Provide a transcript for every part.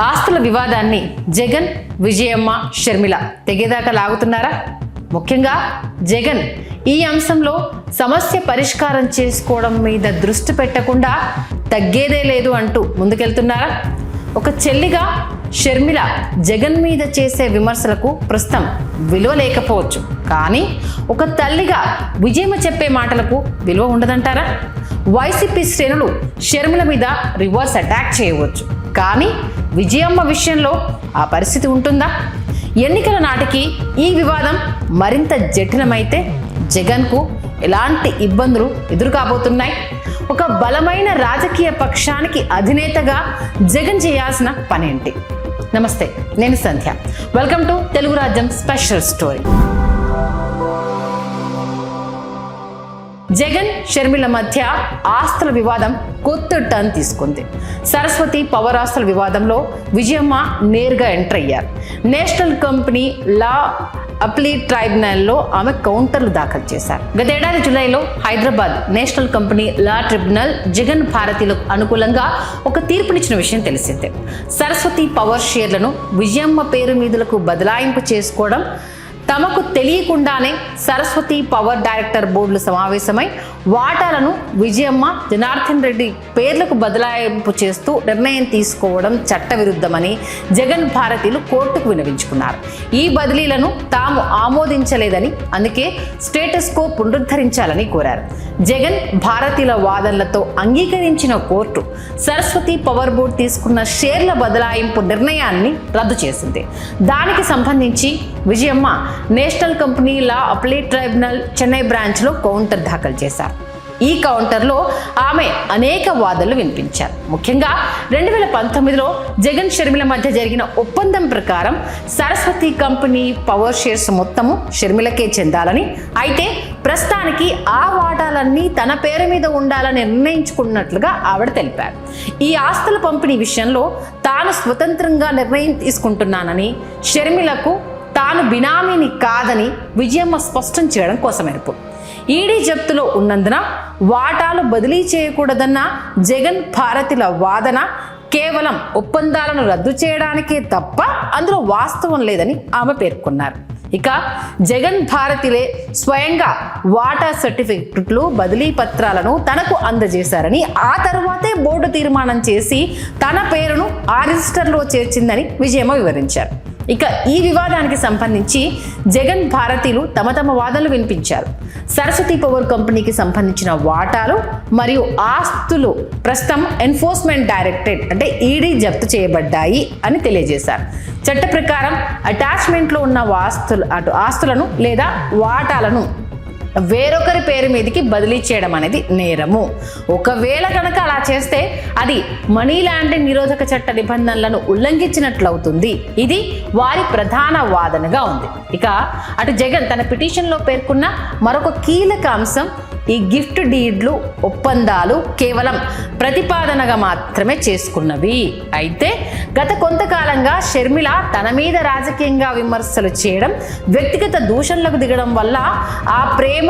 ఆస్తుల వివాదాన్ని జగన్, విజయమ్మ, షర్మిల తెగేదాకా లాగుతున్నారా? ముఖ్యంగా జగన్ ఈ అంశంలో సమస్య పరిష్కారం చేసుకోవడం మీద దృష్టి పెట్టకుండా తగ్గేదే లేదు అంటూ ముందుకెళ్తున్నారా? ఒక చెల్లిగా షర్మిల జగన్ మీద చేసే విమర్శలకు ప్రస్తుతం విలువ లేకపోవచ్చు, కానీ ఒక తల్లిగా విజయమ్మ చెప్పే మాటలకు విలువ ఉండదంటారా? వైసీపీ శ్రేణులు షర్మిల మీద రివర్స్ అటాక్ చేయవచ్చు, కానీ విజయమ్మ విషయంలో ఆ పరిస్థితి ఉంటుందా? ఎన్నికల నాటికి ఈ వివాదం మరింత జటిలమైతే జగన్కు ఎలాంటి ఇబ్బందులు ఎదురు కాబోతున్నాయి? ఒక బలమైన రాజకీయ పక్షానికి అధినేతగా జగన్ చేయాల్సిన పనేంటి? నమస్తే, నేను సంధ్య. వెల్కమ్ టు తెలుగు రాజ్యం స్పెషల్ స్టోరీ. జగన్, షర్మిల మధ్య ఆస్తుల వివాదం కొత్త టర్న్ తీసుకుంది. సరస్వతి పవర్ ఆస్తుల వివాదంలో విజయమ్మ నేరుగా ఎంటర్ అయ్యారు. నేషనల్ కంపెనీ లా అపీల్ ట్రైబ్యునల్లో ఆమె కౌంటర్లు దాఖలు చేశారు. గతేడాది జూలైలో Hyderabad national company law tribunal Jagan భారతీయులకు అనుకూలంగా ఒక తీర్పునిచ్చిన విషయం తెలిసిందే. సరస్వతి పవర్ షేర్లను విజయమ్మ పేరు మీదులకు బదలాయింపు చేసుకోవడం, తమకు తెలియకుండానే సరస్వతి పవర్ డైరెక్టర్ బోర్డులు సమావేశమై వాటాలను విజయమ్మ, జనార్దన్ రెడ్డి పేర్లకు బదలాయింపు చేస్తూ నిర్ణయం తీసుకోవడం చట్టవిరుద్ధమని జగన్ భారతీయులు కోర్టుకు విన్నవించుకున్నారు. ఈ బదిలీలను తాము ఆమోదించలేదని, అందుకే స్టేటస్ కో పునరుద్ధరించాలని కోరారు. జగన్ భారతీయుల వాదనలతో అంగీకరించిన కోర్టు సరస్వతి పవర్ బోర్డు తీసుకున్న షేర్ల బదలాయింపు నిర్ణయాన్ని రద్దు చేసింది. దానికి సంబంధించి Vijayamma national company law appeal tribunal Chennai బ్రాంచ్లో కౌంటర్ దాఖలు చేశారు. ఈ కౌంటర్లో ఆమె అనేక వాదనలు వినిపించారు. ముఖ్యంగా 2019లో జగన్, షర్మిల మధ్య జరిగిన ఒప్పందం ప్రకారం సరస్వతి కంపెనీ పవర్ షేర్స్ మొత్తము షర్మిలకే చెందాలని, అయితే ప్రస్తుతానికి ఆ వాటాలన్నీ తన పేరు మీద ఉండాలని నిర్ణయించుకున్నట్లుగా ఆవిడ తెలిపారు. ఈ ఆస్తుల పంపిణీ విషయంలో తాను స్వతంత్రంగా నిర్ణయం తీసుకుంటున్నానని, షర్మిలకు తాను బినామీని కాదని విజయమ్మ స్పష్టం చేయడం కోసమేర్పు. ఈడీ జప్తులో ఉన్నందున వాటాలు బదిలీ చేయకూడదన్న జగన్ భారతీయుల వాదన కేవలం ఒప్పందాలను రద్దు చేయడానికే తప్ప అందులో వాస్తవం లేదని ఆమె పేర్కొన్నారు. ఇక జగన్ భారతీయులే స్వయంగా వాటా సర్టిఫికెట్లు, బదిలీ పత్రాలను తనకు అందజేశారని, ఆ తర్వాతే బోర్డు తీర్మానం చేసి తన పేరును ఆ రిజిస్టర్లో చేర్చిందని విజయమ్మ వివరించారు. ఇక ఈ వివాదానికి సంబంధించి జగన్ భారతీయులు తమ వాదనలు వినిపించారు. సరస్వతి పవర్ కంపెనీకి సంబంధించిన వాటాలు మరియు ఆస్తులు ప్రస్తుతం ఎన్ఫోర్స్మెంట్ డైరెక్టరేట్ అంటే ఈడీ జప్తు చేయబడ్డాయి అని తెలియజేశారు. చట్ట ప్రకారం అటాచ్మెంట్లో ఉన్న ఆస్తులను లేదా వాటాలను వేరొకరి పేరు మీదకి బదిలీ చేయడం అనేది నేరము. ఒకవేళ కనుక అలా చేస్తే అది మనీ లాండరింగ్ నిరోధక చట్ట నిబంధనలను ఉల్లంఘించినట్లవుతుంది. ఇది వారి ప్రధాన వాదనగా ఉంది. ఇక అటు జగన్ తన పిటిషన్లో పేర్కొన్న మరొక కీలక అంశం ఈ గిఫ్ట్ డీడ్లు, ఒప్పందాలు కేవలం ప్రతిపాదనగా మాత్రమే చేసుకున్నవి. అయితే గత కొంతకాలంగా షర్మిల తన మీద రాజకీయంగా విమర్శలు చేయడం, వ్యక్తిగత దూషణలకు దిగడం వల్ల ఆ ప్రేమ,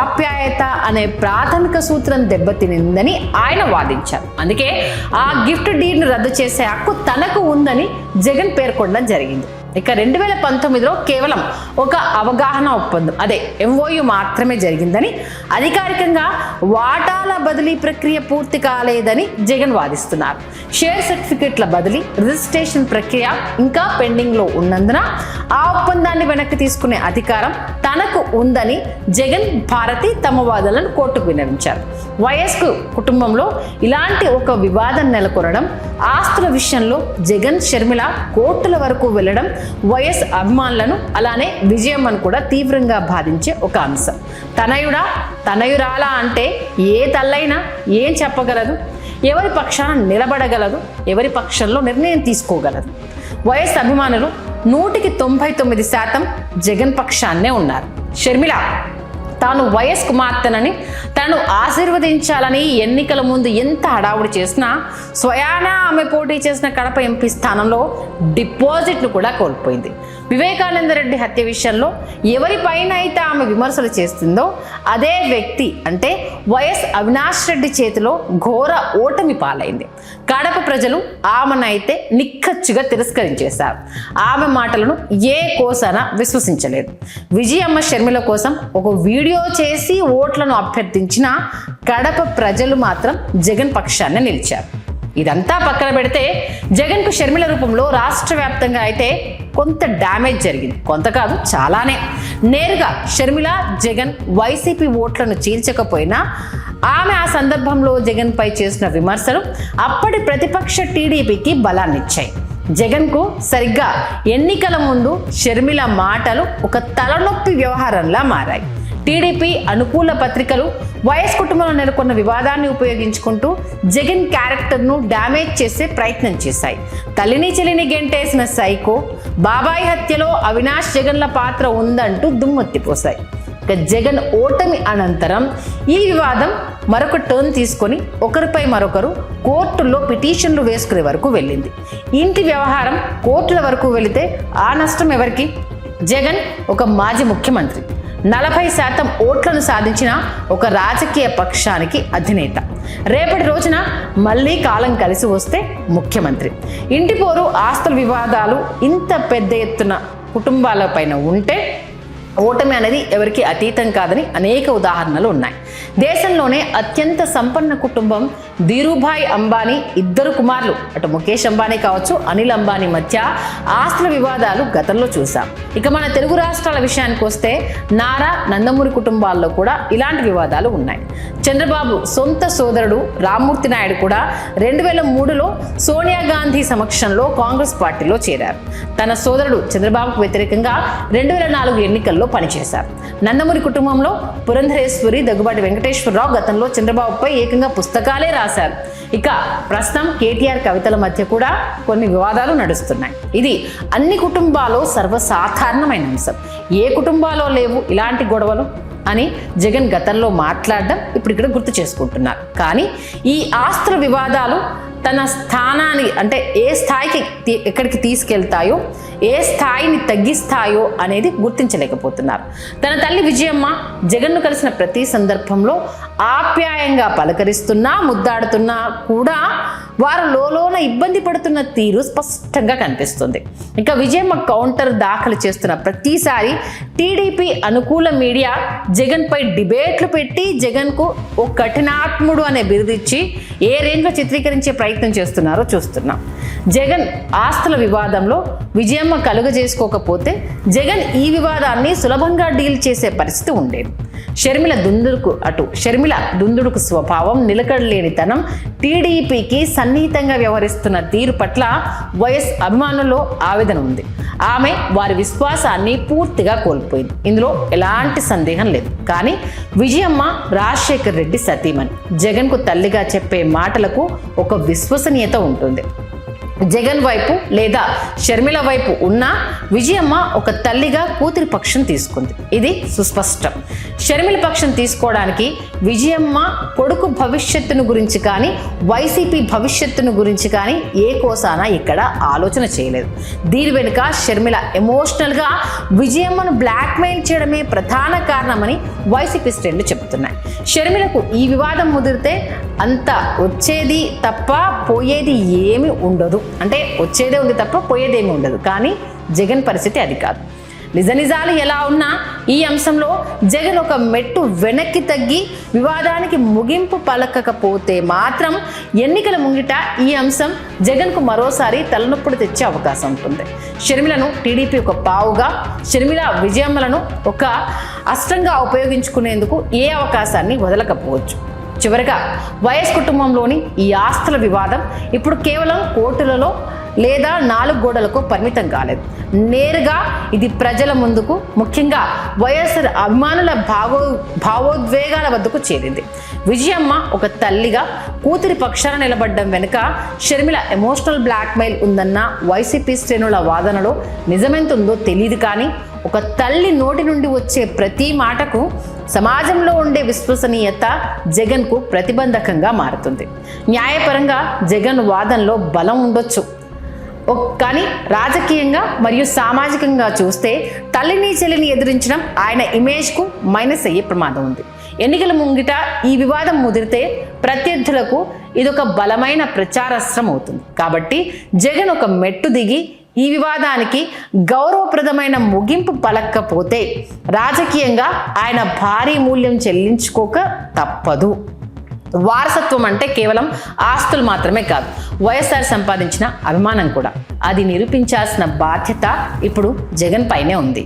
ఆప్యాయత అనే ప్రాథమిక సూత్రం దెబ్బతినిందని ఆయన వాదించారు. అందుకే ఆ గిఫ్ట్ డీడ్ను రద్దు చేసే హక్కు తనకు ఉందని జగన్ పేర్కొనడం జరిగింది. ఇక 2019లో కేవలం ఒక అవగాహన ఒప్పందం, అదే MOU మాత్రమే జరిగిందని, అధికారికంగా వాటాల బదిలీ ప్రక్రియ పూర్తి కాలేదని జగన్ వాదిస్తున్నారు. షేర్ సర్టిఫికెట్ల బదిలీ, రిజిస్ట్రేషన్ ప్రక్రియ ఇంకా పెండింగ్లో ఉన్నందున ఆ ఒప్పందాన్ని వెనక్కి తీసుకునే అధికారం తనకు ఉందని జగన్ భారతి తమ వాదనలను కోర్టుకు విన్నవించారు. వైఎస్ కుటుంబంలో ఇలాంటి ఒక వివాదం నెలకొనడం, ఆస్తుల విషయంలో జగన్, షర్మిల కోర్టుల వరకు వెళ్లడం వైఎస్ అభిమానులను, అలానే విజయమ్మను కూడా తీవ్రంగా బాధించే ఒక అంశం. తనయురాలా అంటే ఏ తల్లైనా ఏం చెప్పగలదు? ఎవరి పక్షాన నిలబడగలదు? ఎవరి పక్షంలో నిర్ణయం తీసుకోగలదు? వైఎస్ అభిమానులు 199% జగన్ పక్షాన్నే ఉన్నారు. షర్మిల తాను వైఎస్ కుమార్తెనని, తనను ఆశీర్వదించాలని ఎన్నికల ముందు ఎంత హడావుడి చేసినా స్వయానా ఆమె పోటీ చేసిన కడప ఎంపీ స్థానంలో డిపాజిట్ను కూడా కోల్పోయింది. వివేకానంద రెడ్డి హత్య విషయంలో ఎవరిపైన అయితే ఆమె విమర్శలు చేస్తుందో అదే వ్యక్తి అంటే వైఎస్ అవినాష్ రెడ్డి చేతిలో ఘోర ఓటమి పాలైంది. కడప ప్రజలు ఆమెనైతే నిక్కచ్చిగా తిరస్కరించేశారు. ఆమె మాటలను ఏ కోసాన విశ్వసించలేదు. విజయమ్మ షర్మిల కోసం ఒక వీడియో చేసి ఓట్లను అభ్యర్థించిన కడప ప్రజలు మాత్రం జగన్ పక్షాన్ని నిలిచారు. ఇదంతా పక్కన పెడితే జగన్కు షర్మిల రూపంలో రాష్ట్ర వ్యాప్తంగా అయితే కొంత డ్యామేజ్ జరిగింది. కొంత కాదు, చాలానే. నేరుగా షర్మిల జగన్ వైసీపీ ఓట్లను చీల్చకపోయినా ఆమె ఆ సందర్భంలో జగన్పై చేసిన విమర్శలు అప్పటి ప్రతిపక్ష టీడీపీకి బలాన్నిచ్చాయి. జగన్కు సరిగ్గా ఎన్నికల ముందు షర్మిల మాటలు ఒక తలనొప్పి వ్యవహారంలా మారాయి. టీడీపీ అనుకూల పత్రికలు వైఎస్ కుటుంబంలో నెలకొన్న వివాదాన్ని ఉపయోగించుకుంటూ జగన్ క్యారెక్టర్ను డ్యామేజ్ చేసే ప్రయత్నం చేశాయి. తల్లిని చెల్లిని గెంటేసిన సైకో బాబాయ్ హత్యలో అవినాష్ జగన్ల పాత్ర ఉందంటూ దుమ్మెత్తిపోశాయి. ఇక జగన్ ఓటమి అనంతరం ఈ వివాదం మరొక టర్న్ తీసుకొని ఒకరిపై మరొకరు కోర్టుల్లో పిటిషన్లు వేసుకునే వరకు వెళ్ళింది. ఇంటి వ్యవహారం కోర్టుల వరకు వెళితే ఆ నష్టం ఎవరికి? జగన్ ఒక మాజీ ముఖ్యమంత్రి, 40% ఓట్లను సాధించిన ఒక రాజకీయ పక్షానికి అధినేత. రేపటి రోజున మళ్ళీ కాలం కలిసి వస్తే ముఖ్యమంత్రి. ఇంటి పోరు, ఆస్తుల వివాదాలు ఇంత పెద్ద ఎత్తున కుటుంబాలపైన ఉంటే ఓటమి అనేది ఎవరికి అతీతం కాదని అనేక ఉదాహరణలు ఉన్నాయి. దేశంలోనే అత్యంత సంపన్న కుటుంబం ధీరుభాయ్ అంబానీ, 2 కుమారులు అటు ముఖేష్ అంబానీ కావచ్చు, అనిల్ అంబానీ మధ్య ఆస్తుల వివాదాలు గతంలో చూసాం. ఇక మన తెలుగు రాష్ట్రాల విషయానికి వస్తే నారా, నందమూరి కుటుంబాల్లో కూడా ఇలాంటి వివాదాలు ఉన్నాయి. చంద్రబాబు సొంత సోదరుడు రామ్మూర్తి నాయుడు కూడా 2003లో సోనియా గాంధీ సమక్షంలో కాంగ్రెస్ పార్టీలో చేరారు. తన సోదరుడు చంద్రబాబుకు వ్యతిరేకంగా 2004 ఎన్నికల్లో పనిచేశారు. నందమూరి కుటుంబంలో పురంధరేశ్వరి, దగ్గుబాటి వెంకటేశ్వరరావు గతంలో చంద్రబాబుపై ఏకంగా పుస్తకాలే రాశారు. ఇక ప్రస్తుతం కేటీఆర్ కవితల మధ్య కూడా కొన్ని వివాదాలు నడుస్తున్నాయి. ఇది అన్ని కుటుంబాల్లో సర్వసాధారణమైన అంశం. ఏ కుటుంబాల్లో లేవు ఇలాంటి గొడవలు అని జగన్ గతంలో మాట్లాడడం ఇప్పుడు ఇక్కడ గుర్తు చేసుకుంటున్నారు. కానీ ఈ ఆస్తుల వివాదాలు తన స్థానాన్ని అంటే ఏ స్థాయికి ఎక్కడికి తీసుకెళ్తాయో, ఏ స్థాయిని తగ్గిస్తాయో అనేది గుర్తించలేకపోతున్నారు. తన తల్లి విజయమ్మ జగన్ను కలిసిన ప్రతి సందర్భంలో ఆప్యాయంగా పలకరిస్తున్నా, ముద్దాడుతున్నా కూడా వారు లోలోన ఇబ్బంది పడుతున్న తీరు స్పష్టంగా కనిపిస్తుంది. ఇక విజయమ్మ కౌంటర్ దాఖలు చేస్తున్న ప్రతిసారి టీడీపీ అనుకూల మీడియా జగన్పై డిబేట్లు పెట్టి జగన్కు ఓ కఠినాత్ముడు అనే బిరుదిచ్చి ఏ రేంజ్లో చిత్రీకరించే ప్రయత్నం చేస్తున్నారో చూస్తున్నాం. జగన్ ఆస్తుల వివాదంలో విజయమ్మ కలుగజేసుకోకపోతే జగన్ ఈ వివాదాన్ని సులభంగా డీల్ చేసే పరిస్థితి ఉండేది. షర్మిల దుందుడుకు స్వభావం, నిలకడలేనితనం, టీడీపీకి సన్నిహితంగా వ్యవహరిస్తున్న తీరు పట్ల వైఎస్ అభిమానుల్లో ఆవేదన ఉంది. ఆమె వారి విశ్వాసాన్ని పూర్తిగా కోల్పోయింది. ఇందులో ఎలాంటి సందేహం లేదు. కానీ విజయమ్మ రాజశేఖర్ రెడ్డి సతీమణి. జగన్కు తల్లిగా చెప్పే మాటలకు ఒక విశ్వసనీయత ఉంటుంది. జగన్ వైపు లేదా షర్మిల వైపు ఉన్న విజయమ్మ ఒక తల్లిగా కూతురి పక్షం తీసుకుంది. ఇది సుస్పష్టం. షర్మిల పక్షం తీసుకోవడానికి విజయమ్మ కొడుకు భవిష్యత్తును గురించి కానీ, వైసీపీ భవిష్యత్తును గురించి కానీ ఏ కోసాన ఇక్కడ ఆలోచన చేయలేదు. దీని వెనుక షర్మిల ఎమోషనల్గా విజయమ్మను బ్లాక్మెయిల్ చేయడమే ప్రధాన కారణమని వైసీపీ శ్రేణులు చెబుతున్నాయి. షర్మిలకు ఈ వివాదం ముదిరితే అంత వచ్చేది తప్ప పోయేది ఏమీ ఉండదు. అంటే వచ్చేదే ఉంది తప్ప పోయేదేమీ ఉండదు. కానీ జగన్ పరిస్థితి అది కాదు. నిజాలు ఎలా ఉన్నా ఈ అంశంలో జగన్ ఒక మెట్టు వెనక్కి తగ్గి వివాదానికి ముగింపు పలకకపోతే మాత్రం ఎన్నికల ముంగిట ఈ అంశం జగన్కు మరోసారి తలనొప్పులు తెచ్చే అవకాశం ఉంటుంది. షర్మిలను టీడీపీ ఒక పావుగా, షర్మిల విజయమ్మలను ఒక అస్త్రంగా ఉపయోగించుకునేందుకు ఏ అవకాశాన్ని వదలకపోవచ్చు. చివరగా వైఎస్ కుటుంబంలోని ఈ ఆస్తుల వివాదం ఇప్పుడు కేవలం కోర్టులలో లేదా 4 గోడలకు పరిమితం కాలేదు. నేరుగా ఇది ప్రజల ముందుకు, ముఖ్యంగా వైఎస్ఆర్ అభిమానుల భావోద్వేగాల వద్దకు చేరింది. విజయమ్మ ఒక తల్లిగా కూతురి పక్షాన నిలబడ్డం వెనుక షర్మిల ఎమోషనల్ బ్లాక్మెయిల్ ఉందన్న వైసీపీ శ్రేణుల వాదనలో నిజమెంతుందో తెలియదు. కానీ ఒక తల్లి నోటి నుండి వచ్చే ప్రతి మాటకు సమాజంలో ఉండే విశ్వసనీయత జగన్కు ప్రతిబంధకంగా మారుతుంది. న్యాయపరంగా జగన్ వాదనలో బలం ఉండొచ్చు, కానీ రాజకీయంగా మరియు సామాజికంగా చూస్తే తల్లిని చెల్లిని ఎదిరించడం ఆయన ఇమేజ్కు మైనస్ అయ్యే ప్రమాదం ఉంది. ఎన్నికల ముంగిట ఈ వివాదం ముదిరితే ప్రత్యర్థులకు ఇదొక బలమైన ప్రచారాస్త్రం అవుతుంది. కాబట్టి జగన్ ఒక మెట్టు దిగి ఈ వివాదానికి గౌరవప్రదమైన ముగింపు పలక్కపోతే రాజకీయంగా ఆయన భారీ మూల్యం చెల్లించుకోక తప్పదు. వారసత్వం అంటే కేవలం ఆస్తులు మాత్రమే కాదు, వైఎస్ఆర్ సంపాదించిన అభిమానం కూడా. అది నిరూపించాల్సిన బాధ్యత ఇప్పుడు జగన్ పైనే ఉంది.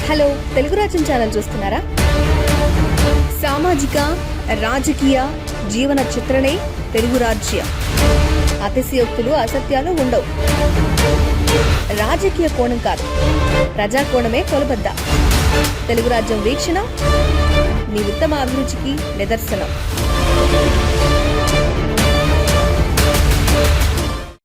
హలో, తెలుగు రాజ్యం ఛానల్ చూస్తున్నారా? సామాజిక, రాజకీయ, జీవన చిత్రణే తెలుగు రాజ్యం. అతిశయోక్తులు, అసత్యాలు ఉండవు. రాజకీయ కోణం కాదు, ప్రజా కోణమే కొలబద్ద. తెలుగు రాజ్యం వీక్షణ మీ ఉత్తమ అభిరుచికి నిదర్శనం.